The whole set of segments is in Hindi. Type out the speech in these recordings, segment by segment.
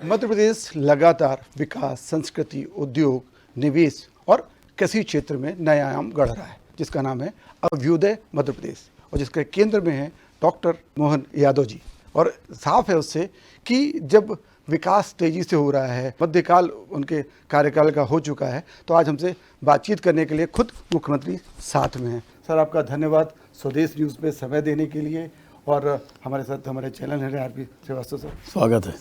मध्य प्रदेश लगातार विकास, संस्कृति, उद्योग, निवेश और कृषि क्षेत्र में नया आयाम गढ़ रहा है, जिसका नाम है अभ्युदय मध्य प्रदेश और जिसके केंद्र में है डॉक्टर मोहन यादव जी। और साफ है उससे कि जब विकास तेजी से हो रहा है, मध्यकाल उनके कार्यकाल का हो चुका है, तो आज हमसे बातचीत करने के लिए खुद मुख्यमंत्री साथ में हैं। सर, आपका धन्यवाद स्वदेश न्यूज़ पे समय देने के लिए। और हमारे साथ हमारे चैनल है आरपी श्रीवास्तव सर। स्वागत है।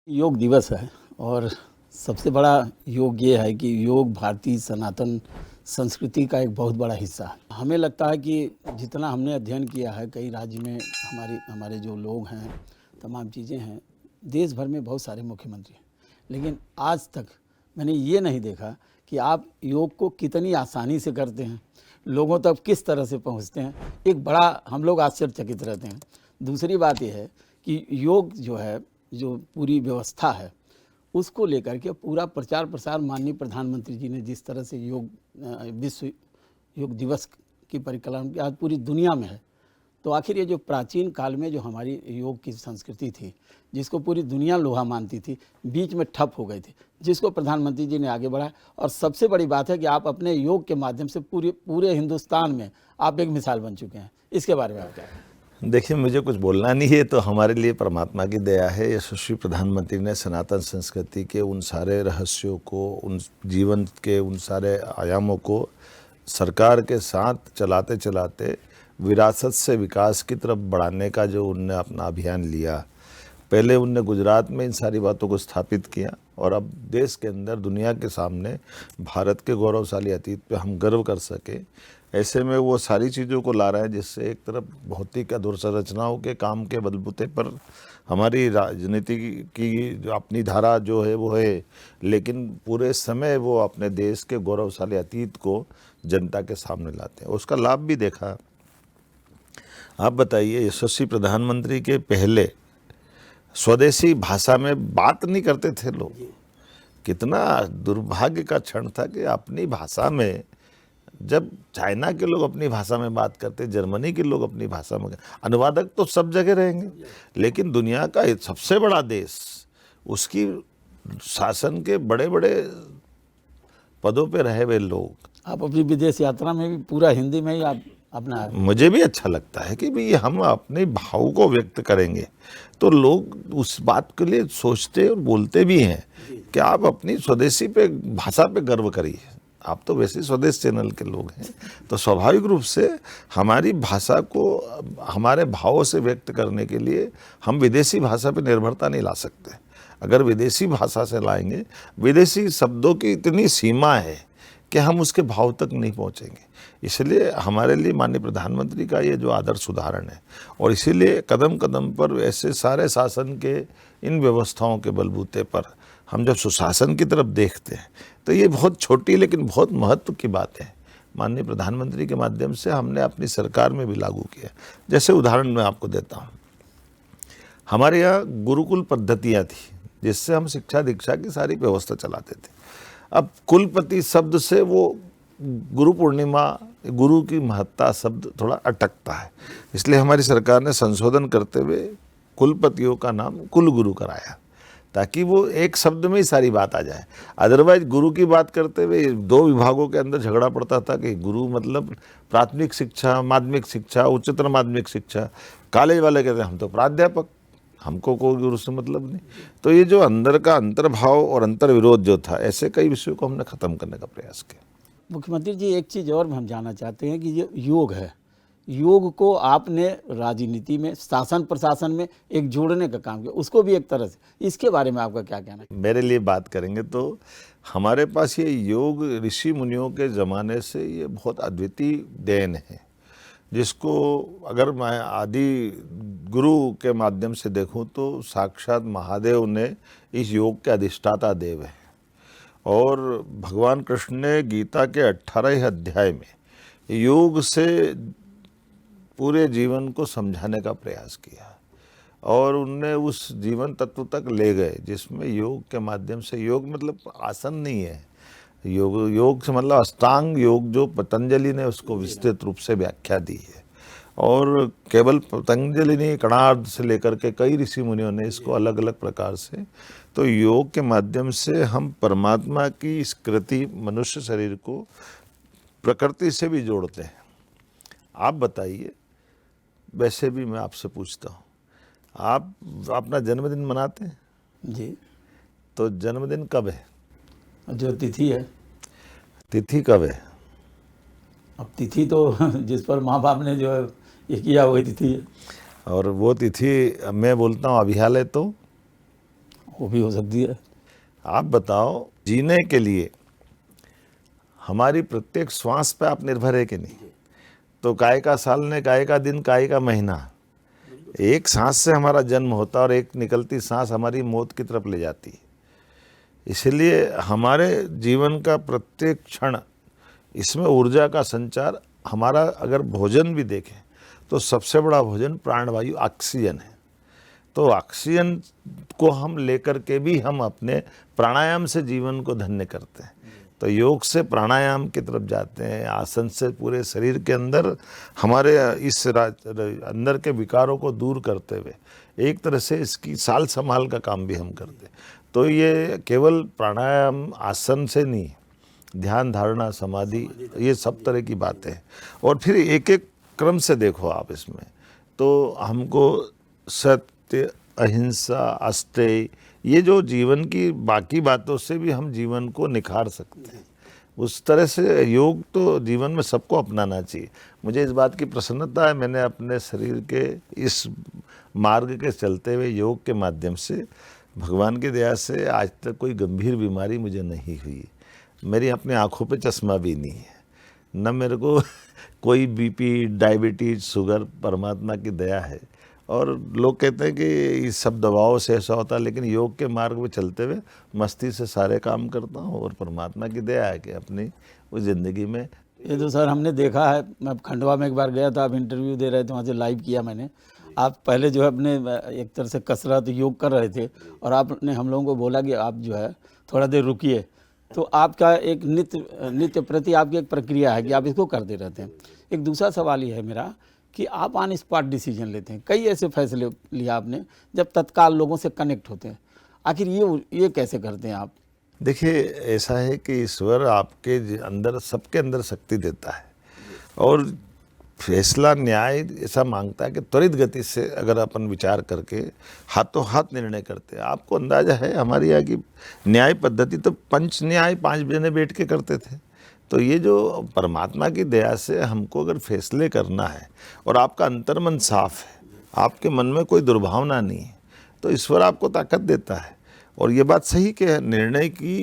योग दिवस है और सबसे बड़ा योग ये है कि योग भारतीय सनातन संस्कृति का एक बहुत बड़ा हिस्सा है। हमें लगता है कि जितना हमने अध्ययन किया है, कई राज्य में हमारे जो लोग हैं, तमाम चीज़ें हैं, देश भर में बहुत सारे मुख्यमंत्री हैं, लेकिन आज तक मैंने ये नहीं देखा कि आप योग को कितनी आसानी से करते हैं, लोगों तक किस तरह से पहुंचते हैं। एक बड़ा हम लोग आश्चर्यचकित रहते हैं। दूसरी बात यह है कि योग जो है, जो पूरी व्यवस्था है, उसको लेकर के पूरा प्रचार प्रसार माननीय प्रधानमंत्री जी ने जिस तरह से विश्व योग दिवस की परिकल्पना की आज पूरी दुनिया में है, तो आखिर ये जो प्राचीन काल में जो हमारी योग की संस्कृति थी, जिसको पूरी दुनिया लोहा मानती थी, बीच में ठप हो गई थी, जिसको प्रधानमंत्री जी ने आगे बढ़ाया। और सबसे बड़ी बात है कि आप अपने योग के माध्यम से पूरे हिंदुस्तान में आप एक मिसाल बन चुके हैं। इसके बारे में आप क्या कहें? देखिए, मुझे कुछ बोलना नहीं है, तो हमारे लिए परमात्मा की दया है। यशस्वी प्रधानमंत्री ने सनातन संस्कृति के उन सारे रहस्यों को, उन जीवन के उन सारे आयामों को सरकार के साथ चलाते चलाते विरासत से विकास की तरफ बढ़ाने का जो उनने अपना अभियान लिया, पहले उनने गुजरात में इन सारी बातों को स्थापित किया और अब देश के अंदर दुनिया के सामने भारत के गौरवशाली अतीत पे हम गर्व कर सके, ऐसे में वो सारी चीज़ों को ला रहा है, जिससे एक तरफ भौतिक अधोसंरचनाओं के काम के बलबूते पर हमारी राजनीति की जो अपनी धारा जो है वो है, लेकिन पूरे समय वो अपने देश के गौरवशाली अतीत को जनता के सामने लाते हैं। उसका लाभ भी देखा। आप बताइए, यशस्वी प्रधानमंत्री के पहले स्वदेशी भाषा में बात नहीं करते थे लोग। कितना दुर्भाग्य का क्षण था कि अपनी भाषा में, जब चाइना के लोग अपनी भाषा में बात करते, जर्मनी के लोग अपनी भाषा में, अनुवादक तो सब जगह रहेंगे, लेकिन दुनिया का सबसे बड़ा देश, उसकी शासन के बड़े बड़े पदों पे रहे हुए लोग, आप अपनी विदेश यात्रा में भी पूरा हिंदी में ही आप अपना, मुझे भी अच्छा लगता है कि भाई हम अपने भाव को व्यक्त करेंगे तो लोग उस बात के लिए सोचते और बोलते भी हैं कि आप अपनी स्वदेशी पे भाषा पे गर्व करिए। आप तो वैसे स्वदेश चैनल के लोग हैं, तो स्वाभाविक रूप से हमारी भाषा को हमारे भावों से व्यक्त करने के लिए हम विदेशी भाषा पे निर्भरता नहीं ला सकते। अगर विदेशी भाषा से लाएंगे, विदेशी शब्दों की इतनी सीमा है कि हम उसके भाव तक नहीं पहुंचेंगे। इसलिए हमारे लिए माननीय प्रधानमंत्री का ये जो आदर्श उदाहरण है, और इसीलिए कदम कदम पर ऐसे सारे शासन के इन व्यवस्थाओं के बलबूते पर हम जब सुशासन की तरफ देखते हैं, तो ये बहुत छोटी लेकिन बहुत महत्व की बात है। माननीय प्रधानमंत्री के माध्यम से हमने अपनी सरकार में भी लागू किया। जैसे उदाहरण मैं आपको देता हूँ, हमारे यहाँ गुरुकुल पद्धतियाँ थी, जिससे हम शिक्षा दीक्षा की सारी व्यवस्था चलाते थे। अब कुलपति शब्द से वो गुरु पूर्णिमा, गुरु की महत्ता शब्द थोड़ा अटकता है, इसलिए हमारी सरकार ने संशोधन करते हुए कुलपतियों का नाम कुलगुरु कराया, ताकि वो एक शब्द में ही सारी बात आ जाए। अदरवाइज गुरु की बात करते हुए दो विभागों के अंदर झगड़ा पड़ता था कि गुरु मतलब प्राथमिक शिक्षा, माध्यमिक शिक्षा, उच्चतर माध्यमिक शिक्षा। कॉलेज वाले कहते हैं हम तो प्राध्यापक, हमको कोई गुरु से मतलब नहीं। तो ये जो अंदर का अंतर्भाव और अंतर विरोध जो था, ऐसे कई विषयों को हमने ख़त्म करने का प्रयास किया। मुख्यमंत्री जी, एक चीज़ और हम जानना चाहते हैं कि ये योग है, योग को आपने राजनीति में, शासन प्रशासन में एक जोड़ने का काम किया, उसको भी एक तरह से, इसके बारे में आपका क्या कहना है? मेरे लिए बात करेंगे तो हमारे पास ये योग ऋषि मुनियों के ज़माने से ये बहुत अद्वितीय देन है, जिसको अगर मैं आदि गुरु के माध्यम से देखूं तो साक्षात महादेव ने इस योग के अधिष्ठाता देव हैं। और भगवान कृष्ण ने गीता के 18 अध्याय में योग से पूरे जीवन को समझाने का प्रयास किया, और उनने उस जीवन तत्व तक ले गए जिसमें योग के माध्यम से, योग मतलब आसन नहीं है, योग से मतलब अष्टांग योग, जो पतंजलि ने उसको विस्तृत रूप से व्याख्या दी है। और केवल पतंजलि नहीं, कणाद से लेकर के कई ऋषि मुनियों ने इसको अलग अलग प्रकार से, तो योग के माध्यम से हम परमात्मा की इस कृति मनुष्य शरीर को प्रकृति से भी जोड़ते हैं। आप बताइए, वैसे भी मैं आपसे पूछता हूँ, आप अपना जन्मदिन मनाते हैं? जी। तो जन्मदिन कब है? जो तिथि है, तिथि कब है? अब तिथि तो जिस पर माँ बाप ने जो है ये किया वही तिथि है। और वो तिथि मैं बोलता हूँ अभिहालय, तो वो भी हो सकती है। आप बताओ, जीने के लिए हमारी प्रत्येक श्वास पे आप निर्भर है कि नहीं? तो काय का साल ने, काय का दिन, काय का महीना, एक सांस से हमारा जन्म होता है और एक निकलती सांस हमारी मौत की तरफ ले जाती है। इसलिए हमारे जीवन का प्रत्येक क्षण, इसमें ऊर्जा का संचार, हमारा अगर भोजन भी देखें तो सबसे बड़ा भोजन प्राणवायु ऑक्सीजन है। तो ऑक्सीजन को हम लेकर के भी हम अपने प्राणायाम से जीवन को धन्य करते हैं। तो योग से प्राणायाम की तरफ जाते हैं, आसन से पूरे शरीर के अंदर हमारे इस अंदर के विकारों को दूर करते हुए एक तरह से इसकी साल संभाल का काम भी हम करते हैं। तो ये केवल प्राणायाम आसन से नहीं, ध्यान, धारणा, समाधि, ये सब तरह की बातें हैं। और फिर एक एक क्रम से देखो आप इसमें, तो हमको सत्य, अहिंसा, अस्तेय, ये जो जीवन की बाकी बातों से भी हम जीवन को निखार सकते हैं। उस तरह से योग तो जीवन में सबको अपनाना चाहिए। मुझे इस बात की प्रसन्नता है, मैंने अपने शरीर के इस मार्ग के चलते हुए योग के माध्यम से भगवान की दया से आज तक कोई गंभीर बीमारी मुझे नहीं हुई। मेरी अपनी आँखों पे चश्मा भी नहीं है, न मेरे को कोई बीपी, डायबिटीज, शुगर, परमात्मा की दया है। और लोग कहते हैं कि इस सब दवाओं से ऐसा होता है, लेकिन योग के मार्ग में चलते हुए मस्ती से सारे काम करता हूँ और परमात्मा की दया है कि अपनी उस ज़िंदगी में। ये तो सर हमने देखा है, मैं खंडवा में एक बार गया था, आप इंटरव्यू दे रहे थे, वहाँ से लाइव किया मैंने। आप पहले जो है अपने एक तरह से कसरत योग कर रहे थे और आपने हम लोगों को बोला कि आप जो है थोड़ा देर रुकिए। तो आपका एक नित्य प्रति आपकी एक प्रक्रिया है कि आप इसको करते रहते हैं। एक दूसरा सवाल ये है मेरा कि आप ऑन स्पॉट डिसीजन लेते हैं, कई ऐसे फैसले लिया आपने जब तत्काल लोगों से कनेक्ट होते हैं, आखिर ये कैसे करते हैं आप? देखिए, ऐसा है कि ईश्वर आपके अंदर, सबके अंदर शक्ति देता है और फैसला, न्याय ऐसा मांगता है कि त्वरित गति से अगर अपन विचार करके हाथों हाथ निर्णय करते हैं। आपको अंदाजा है हमारी यहाँ की न्याय पद्धति तो पंच न्याय 5 जने बैठ के करते थे। तो ये जो परमात्मा की दया से हमको अगर फैसले करना है और आपका अंतर्मन साफ है, आपके मन में कोई दुर्भावना नहीं है, तो ईश्वर आपको ताकत देता है। और ये बात सही कि निर्णय की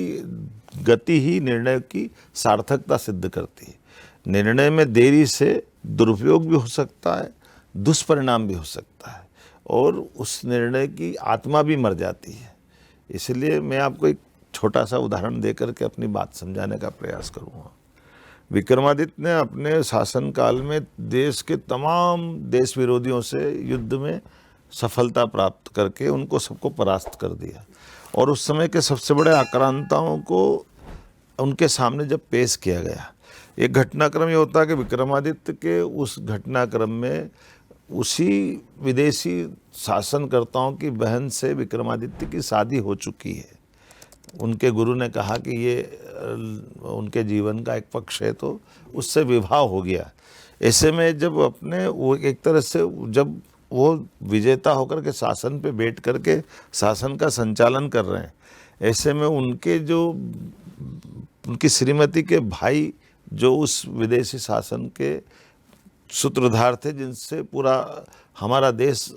गति ही निर्णय की सार्थकता सिद्ध करती है। निर्णय में देरी से दुरुपयोग भी हो सकता है, दुष्परिणाम भी हो सकता है और उस निर्णय की आत्मा भी मर जाती है। इसलिए मैं आपको एक छोटा सा उदाहरण देकर के अपनी बात समझाने का प्रयास करूँगा। विक्रमादित्य ने अपने शासनकाल में देश के तमाम देश विरोधियों से युद्ध में सफलता प्राप्त करके उनको सबको परास्त कर दिया और उस समय के सबसे बड़े आक्रांताओं को उनके सामने जब पेश किया गया, एक घटनाक्रम ये होता है कि विक्रमादित्य के उस घटनाक्रम में उसी विदेशी शासनकर्ताओं की बहन से विक्रमादित्य की शादी हो चुकी है। उनके गुरु ने कहा कि ये उनके जीवन का एक पक्ष है, तो उससे विवाह हो गया। ऐसे में जब अपने वो एक तरह से जब वो विजेता होकर के शासन पे बैठ करके शासन का संचालन कर रहे हैं, ऐसे में उनके जो उनकी श्रीमती के भाई जो उस विदेशी शासन के सूत्रधार थे, जिनसे पूरा हमारा देश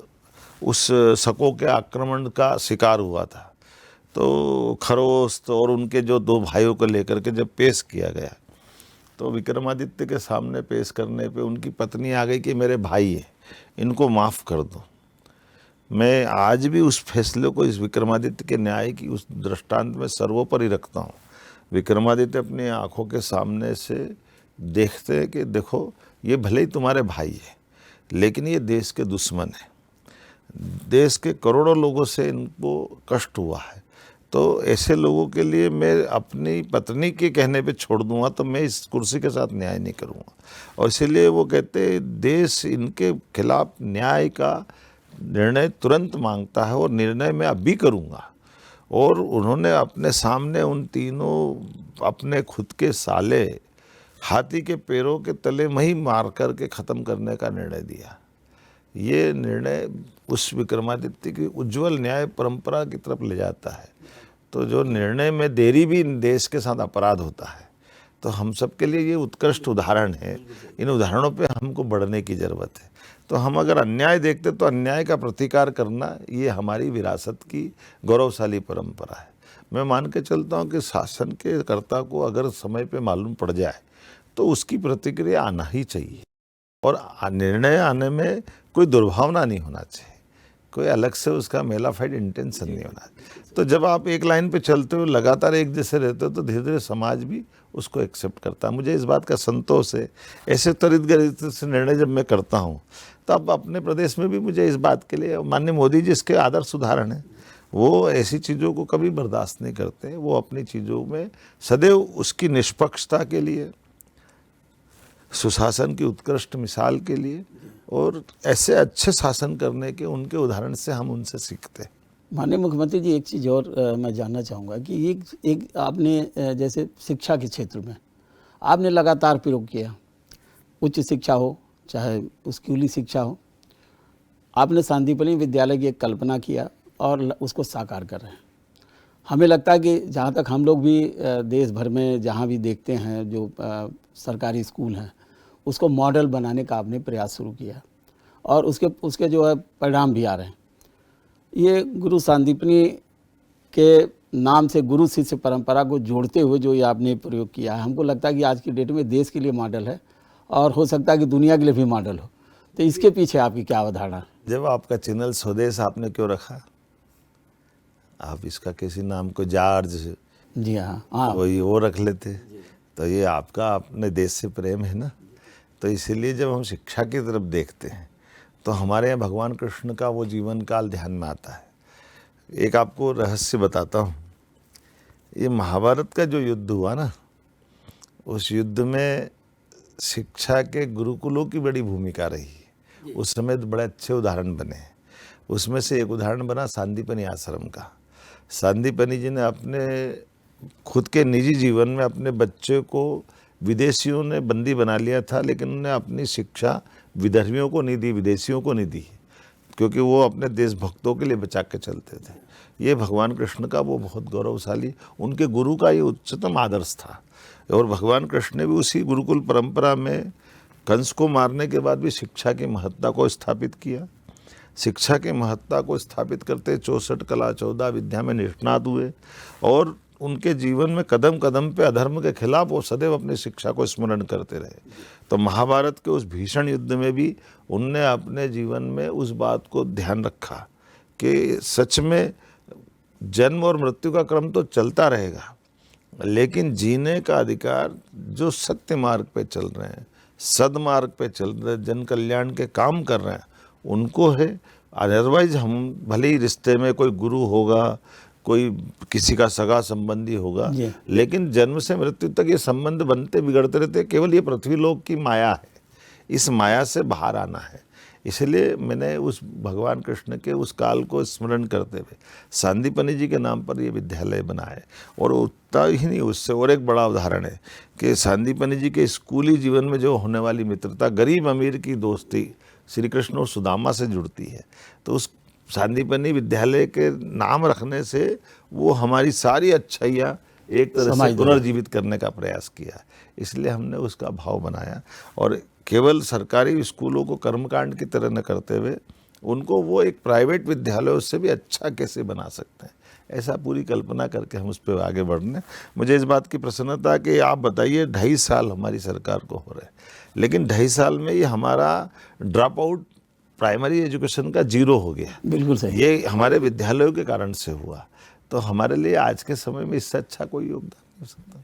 उस शकों के आक्रमण का शिकार हुआ था, तो खरोस्त और उनके जो 2 भाइयों को लेकर के जब पेश किया गया, तो विक्रमादित्य के सामने पेश करने पे उनकी पत्नी आ गई कि मेरे भाई हैं, इनको माफ़ कर दो। मैं आज भी उस फैसले को, इस विक्रमादित्य के न्याय की उस दृष्टांत में सर्वोपरि रखता हूँ। विक्रमादित्य अपनी आँखों के सामने से देखते हैं कि देखो, ये भले ही तुम्हारे भाई है, लेकिन ये देश के दुश्मन है, देश के करोड़ों लोगों से इनको कष्ट हुआ है, तो ऐसे लोगों के लिए मैं अपनी पत्नी के कहने पे छोड़ दूंगा तो मैं इस कुर्सी के साथ न्याय नहीं करूंगा। और इसीलिए वो कहते हैं देश इनके खिलाफ न्याय का निर्णय तुरंत मांगता है और निर्णय मैं अभी करूंगा। और उन्होंने अपने सामने उन तीनों अपने खुद के साले हाथी के पैरों के तले में ही मार करके ख़त्म करने का निर्णय दिया। ये निर्णय उस विक्रमादित्य की उज्जवल न्याय परंपरा की तरफ ले जाता है। तो जो निर्णय में देरी भी देश के साथ अपराध होता है। तो हम सब के लिए ये उत्कृष्ट उदाहरण है। इन उदाहरणों पे हमको बढ़ने की ज़रूरत है। तो हम अगर अन्याय देखते तो अन्याय का प्रतिकार करना ये हमारी विरासत की गौरवशाली परंपरा है। मैं मान के चलता हूँ कि शासन के कर्ता को अगर समय पे मालूम पड़ जाए तो उसकी प्रतिक्रिया आना ही चाहिए और निर्णय आने में कोई दुर्भावना नहीं होना चाहिए, कोई अलग से उसका मेलाफाइड इंटेंशन नहीं होना चाहिए। तो जब आप एक लाइन पे चलते हो, लगातार एक जैसे रहते हो, तो धीरे धीरे समाज भी उसको एक्सेप्ट करता है। मुझे इस बात का संतोष है। ऐसे त्वरित गति से निर्णय जब मैं करता हूँ तब अपने प्रदेश में भी मुझे इस बात के लिए माननीय मोदी जी इसके आदर्श उदाहरण हैं। वो ऐसी चीज़ों को कभी बर्दाश्त नहीं करते। वो अपनी चीज़ों में सदैव उसकी निष्पक्षता के लिए, सुशासन की उत्कृष्ट मिसाल के लिए और ऐसे अच्छे शासन करने के उनके उदाहरण से हम उनसे सीखते हैं। माननीय मुख्यमंत्री जी, एक चीज़ और मैं जानना चाहूँगा कि एक आपने जैसे शिक्षा के क्षेत्र में आपने लगातार प्रयोग किया, उच्च शिक्षा हो चाहे स्कूली शिक्षा हो, आपने सांदीपनि विद्यालय की एक कल्पना किया और उसको साकार कर रहे हैं। हमें लगता है कि जहाँ तक हम लोग भी देश भर में जहाँ भी देखते हैं जो सरकारी स्कूल हैं उसको मॉडल बनाने का आपने प्रयास शुरू किया और उसके जो है परिणाम भी आ रहे हैं। ये गुरु सांदीपनि के नाम से गुरु शिष्य परंपरा को जोड़ते हुए जो ये आपने प्रयोग किया है, हमको लगता है कि आज की डेट में देश के लिए मॉडल है और हो सकता है कि दुनिया के लिए भी मॉडल हो। तो इसके पीछे आपकी क्या अवधारणा है? जब आपका चैनल स्वदेश आपने क्यों रखा? आप इसका किसी नाम को जॉर्ज, जी हाँ, वही वो रख लेते। तो ये आपका अपने देश से प्रेम है ना। तो इसीलिए जब हम शिक्षा की तरफ देखते हैं तो हमारे यहाँ भगवान कृष्ण का वो जीवन काल ध्यान में आता है। एक आपको रहस्य बताता हूँ। ये महाभारत का जो युद्ध हुआ ना, उस युद्ध में शिक्षा के गुरुकुलों की बड़ी भूमिका रही। उस समय तो बड़े अच्छे उदाहरण बने। उसमें से एक उदाहरण बना सांदीपनि आश्रम का। सांदीपनि जी ने अपने खुद के निजी जीवन में अपने बच्चे को विदेशियों ने बंदी बना लिया था, लेकिन उन्होंने अपनी शिक्षा विधर्मियों को नहीं दी, विदेशियों को नहीं दी, क्योंकि वो अपने देशभक्तों के लिए बचा के चलते थे। ये भगवान कृष्ण का वो बहुत गौरवशाली, उनके गुरु का ये उच्चतम आदर्श था। और भगवान कृष्ण ने भी उसी गुरुकुल परंपरा में कंस को मारने के बाद भी शिक्षा की महत्ता को स्थापित किया। शिक्षा की महत्ता को स्थापित करते 64 कला 14 विद्या में निष्णात हुए और उनके जीवन में कदम कदम पे अधर्म के खिलाफ वो सदैव अपनी शिक्षा को स्मरण करते रहे। तो महाभारत के उस भीषण युद्ध में भी उनने अपने जीवन में उस बात को ध्यान रखा कि सच में जन्म और मृत्यु का क्रम तो चलता रहेगा, लेकिन जीने का अधिकार जो सत्य मार्ग पे चल रहे हैं, सदमार्ग पे चल रहे, जन कल्याण के काम कर रहे हैं, उनको है। अदरवाइज हम भले ही रिश्ते में कोई गुरु होगा, कोई किसी का सगा संबंधी होगा, लेकिन जन्म से मृत्यु तक ये संबंध बनते बिगड़ते रहते। केवल ये पृथ्वी लोक की माया है, इस माया से बाहर आना है। इसलिए मैंने उस भगवान कृष्ण के उस काल को स्मरण करते हुए सांदीपनि जी के नाम पर ये विद्यालय बनाए। और उतना ही नहीं, उससे और एक बड़ा उदाहरण है कि सांदीपनि जी के स्कूली जीवन में जो होने वाली मित्रता, गरीब अमीर की दोस्ती श्री कृष्ण और सुदामा से जुड़ती है। तो उस सांदीपनि विद्यालय के नाम रखने से वो हमारी सारी अच्छाइयाँ एक तरह से पुनर्जीवित करने का प्रयास किया। इसलिए हमने उसका भाव बनाया और केवल सरकारी स्कूलों को कर्मकांड की तरह न करते हुए उनको वो एक प्राइवेट विद्यालय उससे भी अच्छा कैसे बना सकते हैं, ऐसा पूरी कल्पना करके हम उस पर आगे बढ़ने। मुझे इस बात की प्रसन्नता कि आप बताइए 2.5 साल हमारी सरकार को हो रहे हैं, लेकिन 2.5 साल में ये हमारा ड्रॉप आउट प्राइमरी एजुकेशन का 0 हो गया। बिल्कुल सही। ये हमारे विद्यालयों के कारण से हुआ। तो हमारे लिए आज के समय में इससे अच्छा कोई योगदान नहीं हो सकता।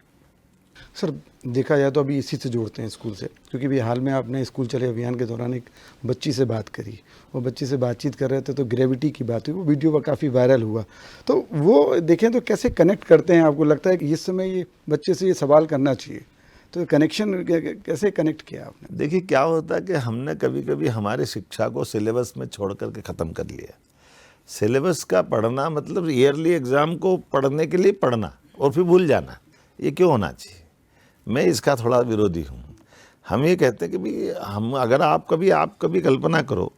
सर देखा जाए तो अभी इसी से जोड़ते हैं स्कूल से, क्योंकि अभी हाल में आपने स्कूल चले अभियान के दौरान एक बच्ची से बात करी, वो बच्ची से बातचीत कर रहे थे तो ग्रेविटी की बात हुई, वो वीडियो काफ़ी वायरल हुआ। तो वो देखें तो कैसे कनेक्ट करते हैं, आपको लगता है कि इस समय ये बच्चे से ये सवाल करना चाहिए, तो कनेक्शन कैसे कनेक्ट किया आपने? देखिए क्या होता है कि हमने कभी कभी हमारी शिक्षा को सिलेबस में छोड़ करके ख़त्म कर लिया। सिलेबस का पढ़ना मतलब ईयरली एग्ज़ाम को पढ़ने के लिए पढ़ना और फिर भूल जाना, ये क्यों होना चाहिए? मैं इसका थोड़ा विरोधी हूँ। हम ये कहते हैं कि भाई हम अगर आप कभी कल्पना करो,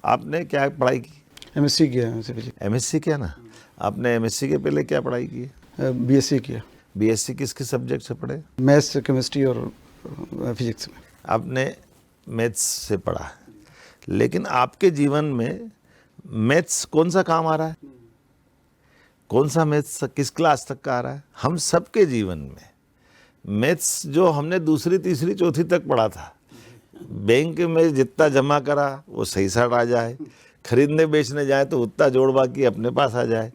आपने क्या पढ़ाई की? एमएससी किया है, पहले एमएससी किया ना। आपने एमएससी के पहले क्या पढ़ाई की? बीएससी किया। बीएससी किस सब्जेक्ट से पढ़े? मैथ्स, केमिस्ट्री और फिजिक्स में। आपने मैथ्स से पढ़ा, लेकिन आपके जीवन में मैथ्स कौन सा काम आ रहा है? कौन सा मैथ्स किस क्लास तक का आ रहा है? हम सबके जीवन में मैथ्स जो हमने दूसरी तीसरी चौथी तक पढ़ा था, बैंक में जितना जमा करा वो सही साट आ जाए, खरीदने बेचने जाए तो उतना जोड़ बाकी अपने पास आ जाए।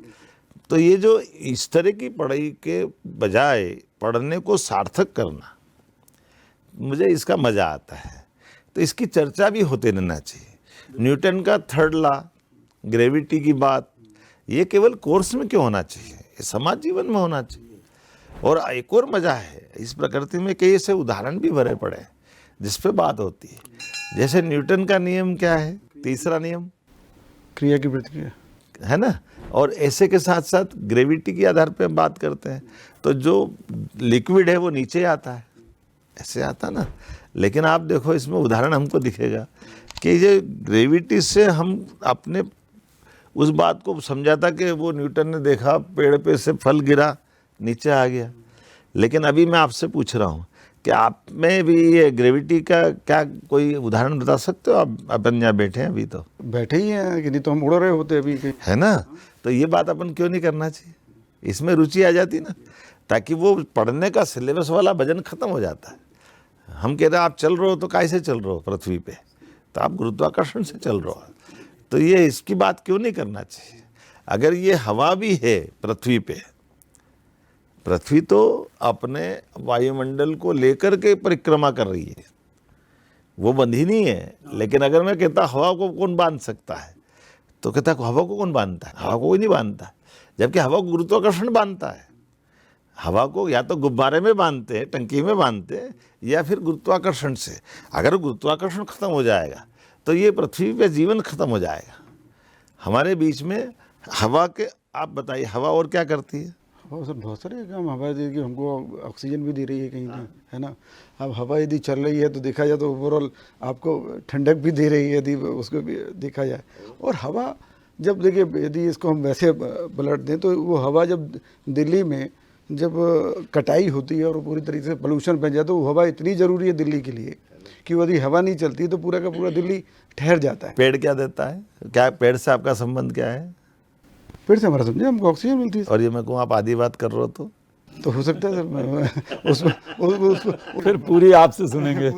तो ये जो इस तरह की पढ़ाई के बजाय पढ़ने को सार्थक करना, मुझे इसका मज़ा आता है। तो इसकी चर्चा भी होते रहना चाहिए। न्यूटन का थर्ड लॉ, ग्रेविटी की बात, ये केवल कोर्स में क्यों होना चाहिए? ये समाज जीवन में होना चाहिए। और एक और मज़ा है इस प्रकृति में कि ऐसे उदाहरण भी भरे पड़े हैं जिस पे बात होती है। जैसे न्यूटन का नियम क्या है? तीसरा नियम, क्रिया की प्रतिक्रिया, है ना। और ऐसे के साथ साथ ग्रेविटी के आधार पे हम बात करते हैं, तो जो लिक्विड है वो नीचे आता है, ऐसे आता ना। लेकिन आप देखो इसमें उदाहरण हमको दिखेगा कि ये ग्रेविटी से हम अपने उस बात को समझा था कि वो न्यूटन ने देखा पेड़ पे से फल गिरा नीचे आ गया। लेकिन अभी मैं आपसे पूछ रहा हूँ कि आप में भी ये ग्रेविटी का क्या कोई उदाहरण बता सकते हो? आप अपन यहाँ बैठे हैं, अभी तो बैठे ही हैं कि नहीं तो हम उड़ रहे होते अभी कहीं, है ना। तो ये बात अपन क्यों नहीं करना चाहिए? इसमें रुचि आ जाती ना, ताकि वो पढ़ने का सिलेबस वाला वजन खत्म हो जाता है। हम कहते हैं आप चल रहे हो तो कैसे चल रहे हो पृथ्वी पे? तो आप गुरुत्वाकर्षण से चल रहे हो। तो ये इसकी बात क्यों नहीं करना चाहिए? अगर ये हवा भी है पृथ्वी पे, पृथ्वी तो अपने वायुमंडल को लेकर के परिक्रमा कर रही है, वो बंधी नहीं है। लेकिन अगर मैं कहता हवा को कौन बांध सकता है, तो कहता हवा को कौन बांधता है? हवा को कोई नहीं बांधता, जबकि हवा को गुरुत्वाकर्षण बांधता है। हवा को या तो गुब्बारे में बांधते हैं, टंकी में बांधते हैं, या फिर गुरुत्वाकर्षण से। अगर गुरुत्वाकर्षण खत्म हो जाएगा तो ये पृथ्वी पे जीवन खत्म हो जाएगा। हमारे बीच में हवा के, आप बताइए हवा और क्या करती है? और सर बहुत सारे काम हवा देगी, हमको ऑक्सीजन भी दे रही है कहीं कहीं, है ना। अब हवा यदि चल रही है तो देखा जाए तो ओवरऑल आपको ठंडक भी दे रही है यदि उसको भी देखा जाए। और हवा जब देखिए यदि इसको हम वैसे पलट दें तो वो हवा जब दिल्ली में जब कटाई होती है और पूरी तरीके से पोल्यूशन बन जाए तो वो हवा इतनी ज़रूरी है दिल्ली के लिए कि यदि हवा नहीं चलती तो पूरा का पूरा दिल्ली ठहर जाता है। पेड़ क्या देता है? क्या पेड़ से आपका संबंध क्या है? पेड़ से हमारा समझे हमको ऑक्सीजन मिलती है। और ये मैं कहूँ आप आधी बात कर रहे हो तो हो सकता है सर उसमें फिर पूरी आपसे सुनेंगे।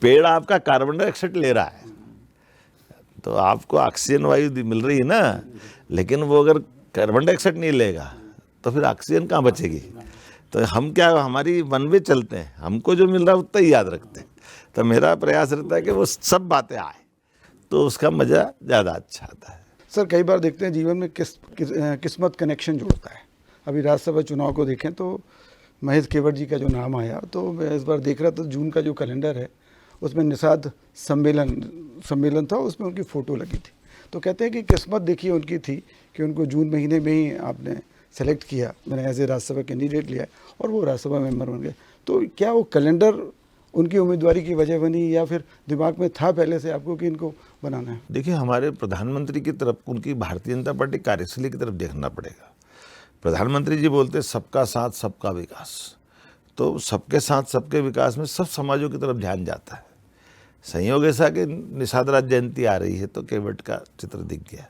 पेड़ आपका कार्बन डाइऑक्साइड ले रहा है तो आपको ऑक्सीजन वायु मिल रही है ना। लेकिन वो अगर कार्बन डाइऑक्साइड नहीं लेगा तो फिर ऑक्सीजन कहाँ बचेगी? तो हम क्या, हमारी वन वे चलते हैं, हमको जो मिल रहा है उतना ही याद रखते हैं। तो मेरा प्रयास रहता है कि वो सब बातें आए तो उसका मज़ा ज़्यादा अच्छा आता है। सर कई बार देखते हैं जीवन में किस्मत कनेक्शन जोड़ता है। अभी राज्यसभा चुनाव को देखें तो महेश केवट जी का जो नाम आया, तो मैं इस बार देख रहा था जून का जो कैलेंडर है उसमें निषाद सम्मेलन था, उसमें उनकी फ़ोटो लगी थी। तो कहते हैं कि किस्मत देखिए उनकी थी कि उनको जून महीने में ही आपने सेलेक्ट किया, मैंने एज ए राज्यसभा कैंडिडेट लिया और वो राज्यसभा मेंबर बन गए। तो क्या वो कैलेंडर उनकी उम्मीदवारी की वजह बनी या फिर दिमाग में था पहले से आपको कि इनको बनाना है? देखिए हमारे प्रधानमंत्री की तरफ, उनकी भारतीय जनता पार्टी कार्यशैली की तरफ देखना पड़ेगा। प्रधानमंत्री जी बोलते सबका साथ सबका विकास, तो सबके साथ सबके विकास में सब समाजों की तरफ ध्यान जाता है। संयोग ऐसा कि निषाद राज जयंती आ रही है तो केवट का चित्र दिख गया।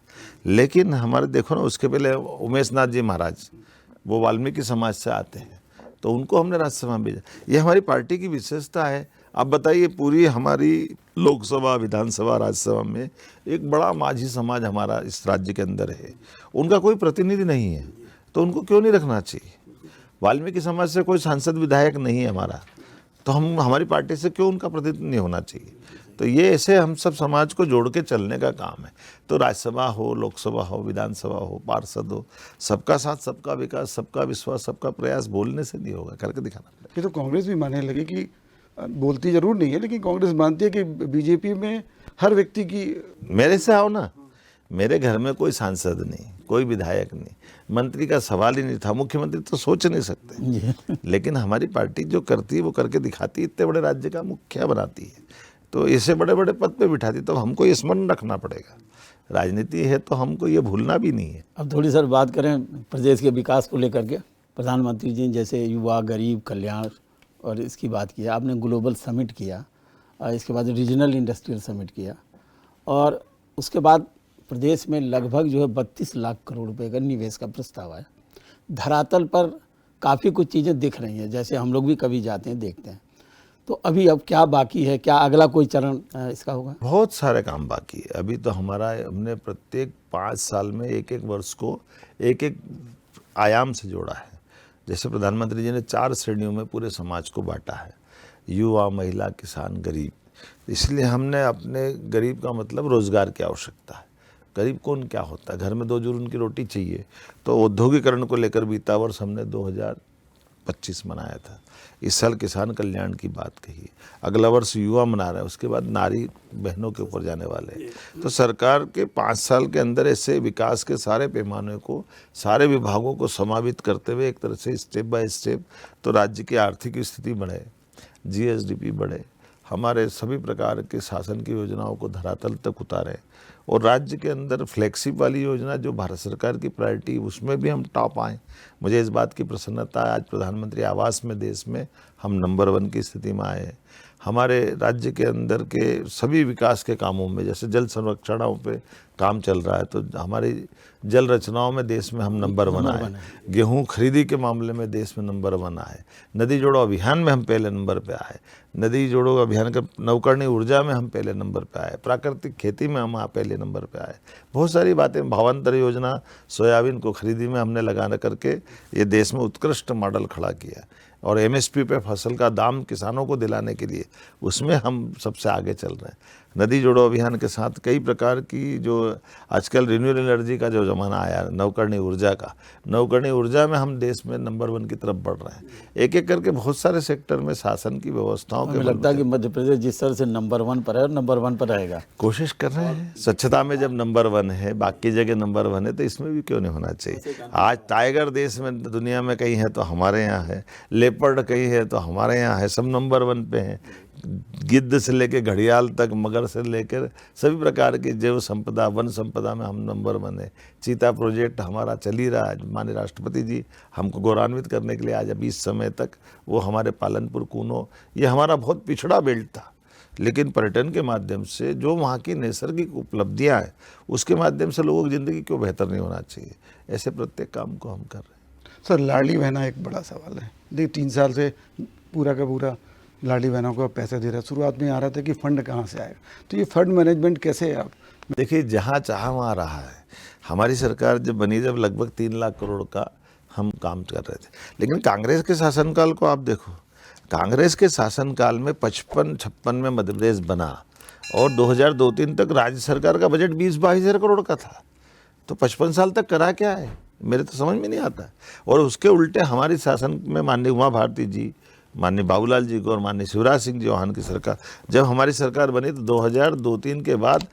लेकिन हमारे देखो ना, उसके पहले उमेश नाथ जी महाराज, वो वाल्मीकि समाज से आते हैं, तो उनको हमने राज्यसभा में भेजा। ये हमारी पार्टी की विशेषता है। आप बताइए पूरी हमारी लोकसभा, विधानसभा, राज्यसभा में एक बड़ा माझी समाज हमारा इस राज्य के अंदर है, उनका कोई प्रतिनिधि नहीं है, तो उनको क्यों नहीं रखना चाहिए? वाल्मीकि समाज से कोई सांसद विधायक नहीं है हमारा, तो हम हमारी पार्टी से क्यों उनका प्रतिनिधित्व नहीं होना चाहिए। तो ये ऐसे हम सब समाज को जोड़ के चलने का काम है। तो राज्यसभा हो, लोकसभा हो, विधानसभा हो, पार्षद हो, सबका साथ, सबका विकास, सबका विश्वास, सबका प्रयास बोलने से नहीं होगा, करके दिखाना पड़ेगा। ये तो कांग्रेस भी मानने लगी कि बोलती जरूर नहीं है, लेकिन कांग्रेस मानती है कि बीजेपी में हर व्यक्ति की। मेरे से आओ ना, मेरे घर में कोई सांसद नहीं, कोई विधायक नहीं, मंत्री का सवाल ही नहीं था, मुख्यमंत्री तो सोच नहीं सकते। लेकिन हमारी पार्टी जो करती है वो करके दिखाती है, इतने बड़े राज्य का मुखिया बनाती है, तो ऐसे बड़े बड़े पद पे बिठाती, तो हमको ये स्मरण रखना पड़ेगा। राजनीति है तो हमको ये भूलना भी नहीं है। अब थोड़ी सर बात करें प्रदेश के विकास को लेकर के। प्रधानमंत्री जी जैसे युवा गरीब कल्याण और इसकी बात की, आपने ग्लोबल समिट किया, और इसके बाद रीजनल इंडस्ट्रियल समिट किया, और उसके बाद प्रदेश में लगभग जो है 32 लाख करोड़ रुपए का निवेश का प्रस्ताव आया। धरातल पर काफ़ी कुछ चीज़ें दिख रही हैं, जैसे हम लोग भी कभी जाते हैं देखते हैं। तो अभी अब क्या बाकी है, क्या अगला कोई चरण इसका होगा? बहुत सारे काम बाकी है अभी तो हमने प्रत्येक 5 साल में एक एक वर्ष को एक एक आयाम से जोड़ा है। जैसे प्रधानमंत्री जी ने 4 श्रेणियों में पूरे समाज को बांटा है, युवा, महिला, किसान, गरीब। इसलिए हमने अपने गरीब का मतलब रोजगार की आवश्यकता है। गरीब कौन क्या होता है, घर में 2 जून की रोटी चाहिए। तो औद्योगिकरण को लेकर बीता वर्ष हमने 2025 मनाया था। इस साल किसान कल्याण की बात कही, अगला वर्ष युवा मना रहा है, उसके बाद नारी बहनों के ऊपर जाने वाले। तो सरकार के 5 साल के अंदर ऐसे विकास के सारे पैमाने को, सारे विभागों को समावित करते हुए एक तरह से स्टेप बाय स्टेप तो राज्य की आर्थिक स्थिति बढ़े, जीएसडीपी बढ़े, हमारे सभी प्रकार के शासन की योजनाओं को धरातल तक उतारें, और राज्य के अंदर फ्लैगशिप वाली योजना जो भारत सरकार की प्रायोरिटी, उसमें भी हम टॉप आएँ। मुझे इस बात की प्रसन्नता है, आज प्रधानमंत्री आवास में देश में हम नंबर 1 की स्थिति में आए हैं। हमारे राज्य के अंदर के सभी विकास के कामों में, जैसे जल संरक्षणों पे काम चल रहा है, तो हमारी जल रचनाओं में देश में हम नंबर 1 आए। गेहूं खरीदी के मामले में देश में नंबर 1 आए। नदी जोड़ो अभियान में हम पहले नंबर पे आए। नदी जोड़ो अभियान का नवकरणीय ऊर्जा में हम पहले नंबर पे आए। प्राकृतिक खेती में हम पहले नंबर पे आए। बहुत सारी बातें, भावांतर योजना, सोयाबीन को खरीदी में हमने लगाना करके ये देश में उत्कृष्ट मॉडल खड़ा किया। और एमएसपी पे फसल का दाम किसानों को दिलाने के लिए उसमें हम सबसे आगे चल रहे हैं। नदी जोड़ो अभियान के साथ कई प्रकार की जो आजकल रिन्यूएबल एनर्जी का जो ज़माना आया, नवकरणीय ऊर्जा का, नवकरणीय ऊर्जा में हम देश में नंबर 1 की तरफ बढ़ रहे हैं। एक एक करके बहुत सारे सेक्टर में शासन की व्यवस्थाओं के, मुझे लगता है कि मध्य प्रदेश जिस तरह से नंबर 1 पर है, नंबर 1 पर रहेगा। कोशिश कर रहे हैं। स्वच्छता में जब नंबर 1 है, बाकी जगह नंबर 1 है, तो इसमें भी क्यों नहीं होना चाहिए। आज टाइगर देश में दुनिया में कहीं है तो हमारे यहाँ है, लेपर्ड कहीं है तो हमारे यहाँ है, सब नंबर 1 पे हैं। गिद्ध से लेकर घड़ियाल तक, मगर से लेकर सभी प्रकार की जैव संपदा, वन संपदा में हम नंबर 1 है। चीता प्रोजेक्ट हमारा चल ही रहा है। माननीय राष्ट्रपति जी हमको गौरवान्वित करने के लिए आज अभी इस समय तक वो हमारे पालनपुर, कूनो, ये हमारा बहुत पिछड़ा बेल्ट था, लेकिन पर्यटन के माध्यम से जो वहाँ की नैसर्गिक उपलब्धियाँ हैं उसके माध्यम से लोगों की ज़िंदगी क्यों बेहतर नहीं होना चाहिए। ऐसे प्रत्येक काम को हम कर रहे हैं। सर, लाडली बहना एक बड़ा सवाल है। देखिए 3 साल से पूरा का पूरा लाडली बहनों को पैसे दे रहे हैं। शुरुआत में आ रहा था कि फंड कहाँ से आएगा, तो ये फंड मैनेजमेंट कैसे है? आप देखिए, जहाँ चाह वहाँ रहा है। हमारी सरकार जब बनी, जब लगभग 3 लाख करोड़ का हम काम कर रहे थे, लेकिन कांग्रेस के शासनकाल को आप देखो। कांग्रेस के शासनकाल में 55-56 में मध्य प्रदेश बना, और 2002-03 तक राज्य सरकार का बजट 20-22 हज़ार करोड़ का था। तो 55 साल तक करा क्या है, मेरे तो समझ में नहीं आता। और उसके उल्टे हमारी शासन में माननीय उमा भारती जी, माननीय बाबूलाल जी को और माननीय शिवराज सिंह चौहान की सरकार, जब हमारी सरकार बनी तो 2002-03 के बाद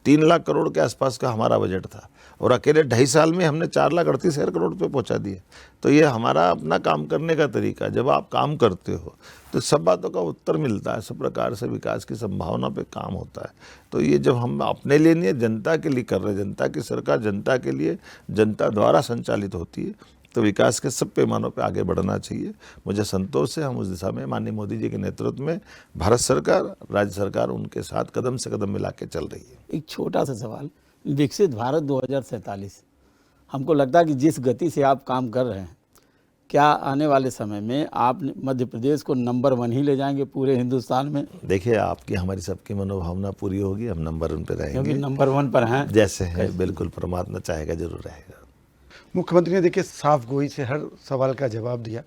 3 लाख करोड़ के आसपास का हमारा बजट था, और अकेले 2.5 साल में हमने 4,38,000 करोड़ पे पहुंचा दिए। तो ये हमारा अपना काम करने का तरीका। जब आप काम करते हो तो सब बातों का उत्तर मिलता है, सब प्रकार से विकास की संभावना पे काम होता है। तो ये जब हम अपने लिए नहीं, जनता के लिए कर रहे हैं, जनता की सरकार जनता के लिए, जनता द्वारा संचालित होती है, तो विकास के सब पैमानों पे आगे बढ़ना चाहिए। मुझे संतोष है, हम उस दिशा में माननीय मोदी जी के नेतृत्व में भारत सरकार, राज्य सरकार उनके साथ कदम से कदम मिला के चल रही है। एक छोटा सा सवाल, विकसित भारत 2047, हमको लगता है कि जिस गति से आप काम कर रहे हैं, क्या आने वाले समय में आप मध्य प्रदेश को नंबर 1 ही ले जाएंगे पूरे हिंदुस्तान में? देखिए, आपकी हमारी सबकी मनोभावना पूरी होगी, हम नंबर 1 पे रहेंगे, क्योंकि नंबर 1 पर हैं जैसे है। बिल्कुल, परमात्मा चाहेगा जरूर रहेगा। मुख्यमंत्री ने देखिए साफ गोई से हर सवाल का जवाब दिया।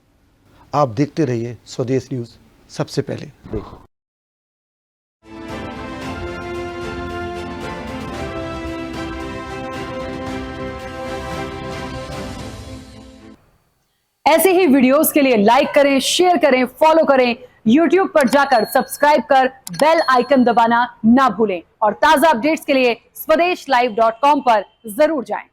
आप देखते रहिए स्वदेश न्यूज़, सबसे पहले देखो। ऐसे ही वीडियोस के लिए लाइक करें, शेयर करें, फॉलो करें। YouTube पर जाकर सब्सक्राइब कर बेल आइकन दबाना ना भूलें और ताजा अपडेट्स के लिए swedeshlive.com पर जरूर जाएं।